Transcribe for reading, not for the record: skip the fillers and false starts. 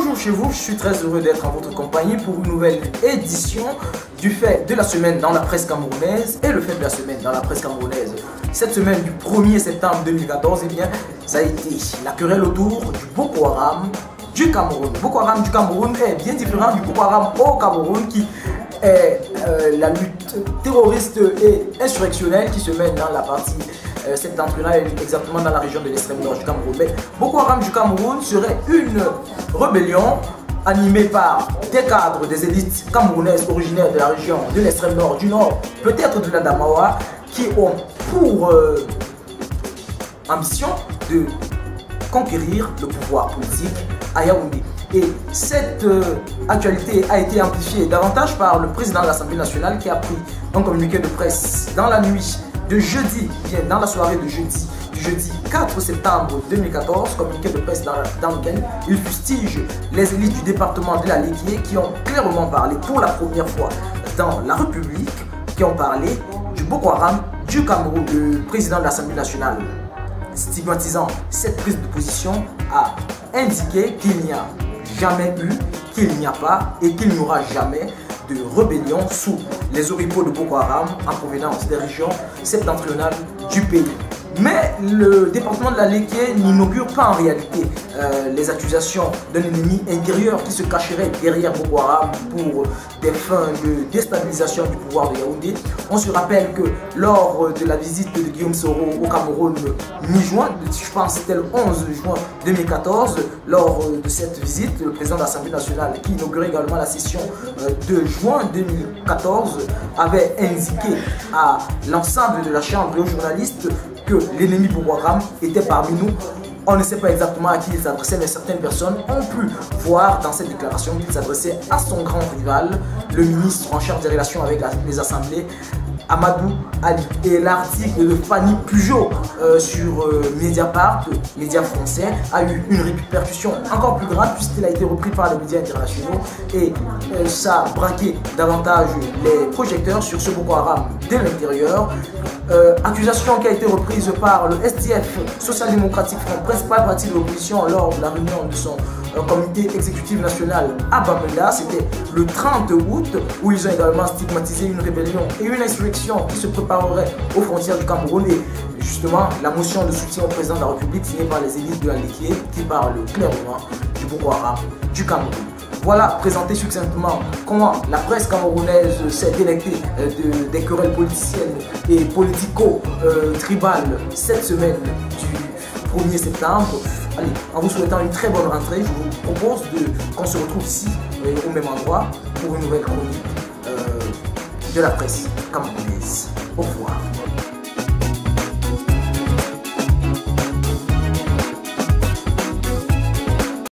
toujours chez vous, je suis très heureux d'être en votre compagnie pour une nouvelle édition du fait de la semaine dans la presse camerounaise et le fait de la semaine dans la presse camerounaise. Cette semaine du 1er septembre 2014, eh bien, ça a été la querelle autour du Boko Haram du Cameroun. Boko Haram du Cameroun est bien différent du Boko Haram au Cameroun qui est la lutte terroriste et insurrectionnelle qui se mène dans la partie septentrionale, exactement dans la région de l'extrême nord du Cameroun. Mais Boko Haram du Cameroun serait une rébellion animée par des cadres des élites camerounaises originaires de la région de l'extrême nord, du nord, peut-être de l'Adamawa, qui ont pour ambition de conquérir le pouvoir politique à Yaoundé. Et cette actualité a été amplifiée davantage par le président de l'Assemblée nationale qui a pris un communiqué de presse dans la nuit de jeudi, bien dans la soirée de jeudi, du jeudi 4 septembre 2014, communiqué de presse dans lequel il fustige les élites du département de la Légué qui ont clairement parlé pour la première fois dans la République, qui ont parlé du Boko Haram du Cameroun. Le président de l'Assemblée nationale, stigmatisant cette prise de position, a indiqué qu'il n'y a jamais eu, qu'il n'y a pas et qu'il n'y aura jamais de rébellion sous les oripeaux de Boko Haram en provenance des régions septentrionales du pays. Mais le département de la Légué n'inaugure pas en réalité les accusations d'un ennemi intérieur qui se cacherait derrière Boko Haram pour des fins de déstabilisation du pouvoir de Yaoundé. On se rappelle que lors de la visite de Guillaume Soro au Cameroun mi-juin, je pense que c'était le 11 juin 2014, lors de cette visite, le président de l'Assemblée nationale qui inaugurait également la session de juin 2014 avait indiqué à l'ensemble de la Chambre et aux journalistes que l'ennemi Boko Haram était parmi nous. On ne sait pas exactement à qui il s'adressait, mais certaines personnes ont pu voir dans cette déclaration qu'il s'adressait à son grand rival, le ministre en charge des relations avec les assemblées, Amadou Ali. Et l'article de Fanny Pujo sur Mediapart, média français, a eu une répercussion encore plus grave puisqu'il a été repris par les médias internationaux et ça a braqué davantage les projecteurs sur ce Boko Haram de l'intérieur. Accusation qui a été reprise par le SDF, Social-Démocratique Front, principal parti de l'opposition, lors de la réunion de son comité exécutif national à Bamenda. C'était le 30 août, où ils ont également stigmatisé une rébellion et une insurrection qui se préparerait aux frontières du Cameroun. Et justement, la motion de soutien au président de la République signée par les élites de la Légué qui parle clairement du Boko Haram du Cameroun. Voilà, présenté succinctement comment la presse camerounaise s'est délectée des querelles politiciennes et politico-tribales cette semaine du 1er septembre. Allez, en vous souhaitant une très bonne rentrée, je vous propose qu'on se retrouve ici, au même endroit, pour une nouvelle chronique de la presse camerounaise. Au revoir.